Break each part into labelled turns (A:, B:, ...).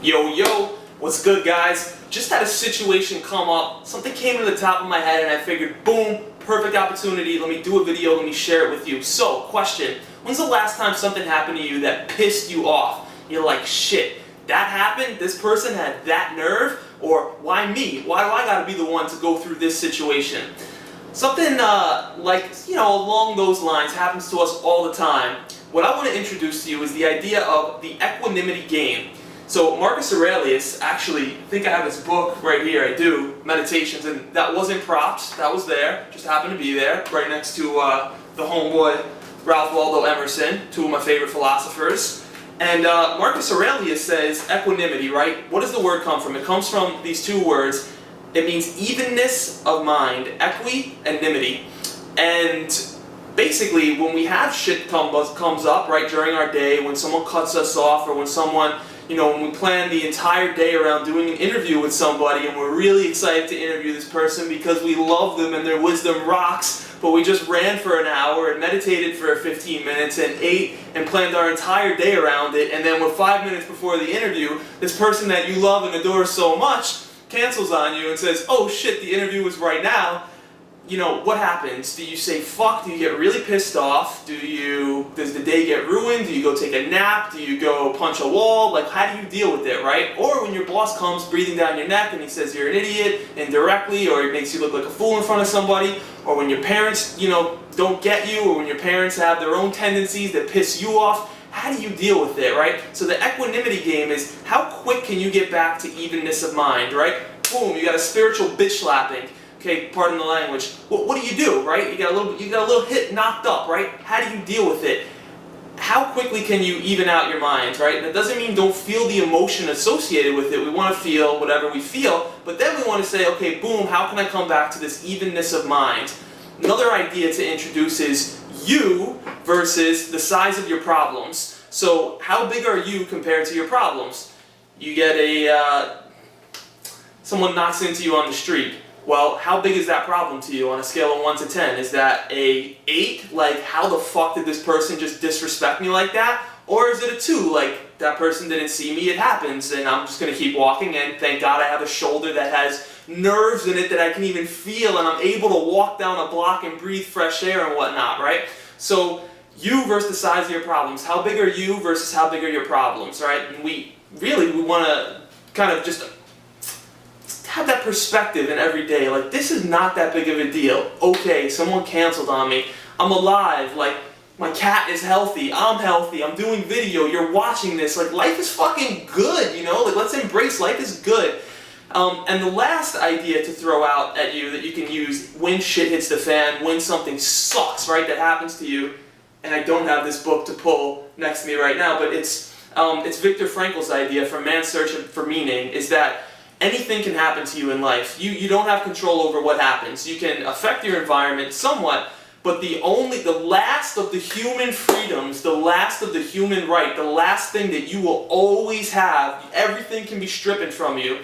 A: Yo, yo, what's good, guys? Just had a situation come up, something came to the top of my head and I figured, boom, perfect opportunity, let me do a video, let me share it with you. So, question, when's the last time something happened to you that pissed you off? You're like, shit, that happened? This person had that nerve? Or why me? Why do I gotta be the one to go through this situation? Something along those lines happens to us all the time. What I want to introduce to you is the idea of the equanimity game. So Marcus Aurelius, actually, I think I have his book right here, I do, Meditations, and that wasn't props, that was there, just happened to be there, right next to the homeboy Ralph Waldo Emerson, two of my favorite philosophers. And Marcus Aurelius says equanimity, right? What does the word come from? It comes from these two words. It means evenness of mind, equi and nimity. And basically, when we have shit comes up, right, during our day, when someone cuts us off, or when someone, when we plan the entire day around doing an interview with somebody, and we're really excited to interview this person because we love them and their wisdom rocks, but we just ran for an hour and meditated for 15 minutes and ate and planned our entire day around it, and then we're 5 minutes before the interview, this person that you love and adore so much cancels on you and says, oh shit, the interview was right now. What happens? Do you say fuck? Do you get really pissed off? Does the day get ruined? Do you go take a nap? Do you go punch a wall? Like, how do you deal with it, right? Or when your boss comes breathing down your neck and he says you're an idiot indirectly, or he makes you look like a fool in front of somebody, or when your parents, don't get you, or when your parents have their own tendencies that piss you off, how do you deal with it, right? So the equanimity game is, how quick can you get back to evenness of mind, right? Boom, you got a spiritual bitch slapping. Okay, pardon the language. What do, right? You got a little hit knocked up, right? How do you deal with it? How quickly can you even out your mind, right? That doesn't mean don't feel the emotion associated with it. We want to feel whatever we feel, but then we want to say, okay, boom, how can I come back to this evenness of mind? Another idea to introduce is you versus the size of your problems. So how big are you compared to your problems? You get someone knocks into you on the street. Well, how big is that problem to you on a scale of 1 to 10? Is that a 8? Like, how the fuck did this person just disrespect me like that? Or is it a 2? Like, that person didn't see me, it happens, and I'm just going to keep walking, and thank God I have a shoulder that has nerves in it that I can even feel, and I'm able to walk down a block and breathe fresh air and whatnot, right? So, you versus the size of your problems. How big are you versus how big are your problems, right? And we want to kind of just have that perspective in every day. Like, this is not that big of a deal. Okay, someone canceled on me. I'm alive. Like, my cat is healthy. I'm doing video. You're watching this. Like, life is fucking good, Like, let's embrace life is good. And the last idea to throw out at you that you can use when shit hits the fan, when something sucks, right, that happens to you, and I don't have this book to pull next to me right now, but it's Viktor Frankl's idea from Man's Search for Meaning, is that anything can happen to you in life. You don't have control over what happens. You can affect your environment somewhat, but the last of the human freedoms, the last of the human right, the last thing that you will always have, everything can be stripped from you.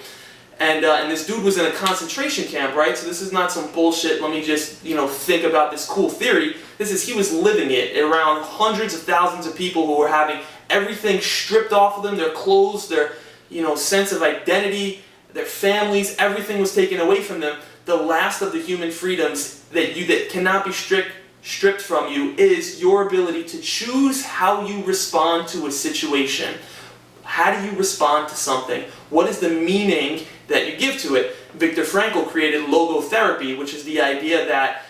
A: And this dude was in a concentration camp, right? So this is not some bullshit, let me just, think about this cool theory. He was living it around hundreds of thousands of people who were having everything stripped off of them, their clothes, their, sense of identity, their families, everything was taken away from them. The last of the human freedoms that cannot be stripped from you is your ability to choose how you respond to a situation. How do you respond to something? What is the meaning that you give to it? Viktor Frankl created logotherapy, which is the idea that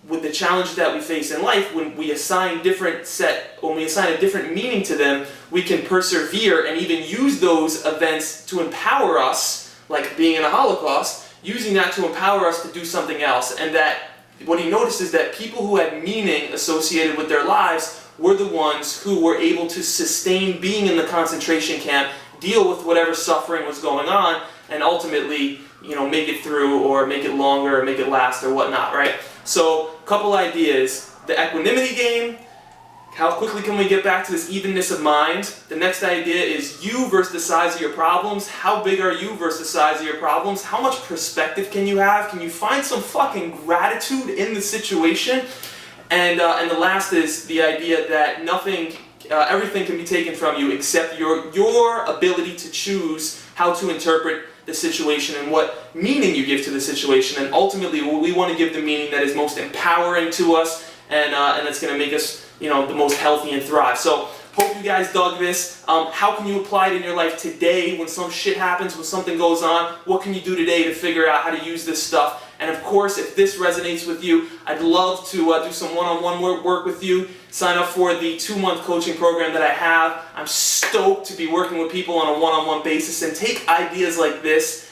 A: with the challenges that we face in life, when we assign a different meaning to them, we can persevere and even use those events to empower us, like being in a Holocaust, using that to empower us to do something else. And that what he noticed is that people who had meaning associated with their lives were the ones who were able to sustain being in the concentration camp, deal with whatever suffering was going on, and ultimately, make it through, or make it longer, or make it last, or whatnot, right? So, a couple ideas. The equanimity game. How quickly can we get back to this evenness of mind? The next idea is you versus the size of your problems. How big are you versus the size of your problems? How much perspective can you have? Can you find some fucking gratitude in the situation? And the last is the idea that nothing everything can be taken from you except your ability to choose how to interpret the situation and what meaning you give to the situation. And ultimately, we want to give the meaning that is most empowering to us and that's going to make us, the most healthy and thrive. So, hope you guys dug this. How can you apply it in your life today when some shit happens, when something goes on? What can you do today to figure out how to use this stuff? And of course, if this resonates with you, I'd love to do some one-on-one work with you. Sign up for the 2-month coaching program that I have. I'm stoked to be working with people on a one-on-one basis and take ideas like this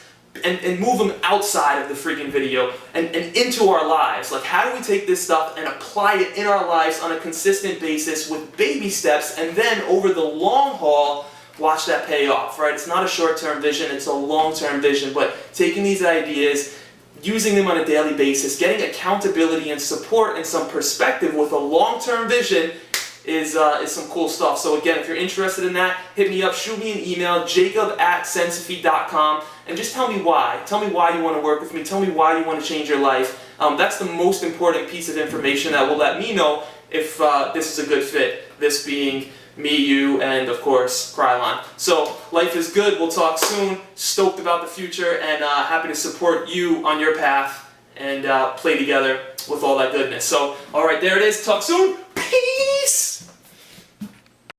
A: and move them outside of the freaking video and into our lives. Like, how do we take this stuff and apply it in our lives on a consistent basis with baby steps, and then over the long haul, watch that pay off, right? It's not a short-term vision, it's a long-term vision, but taking these ideas, using them on a daily basis, getting accountability and support and some perspective with a long-term vision is some cool stuff. So again, if you're interested in that, hit me up, shoot me an email, jacob@sensify.com, and just tell me why. Tell me why you want to work with me. Tell me why you want to change your life. That's the most important piece of information that will let me know if this is a good fit, this being me, you, and of course, Krylon. So, life is good. We'll talk soon. Stoked about the future and happy to support you on your path and play together with all that goodness. So, alright, there it is. Talk soon. Peace!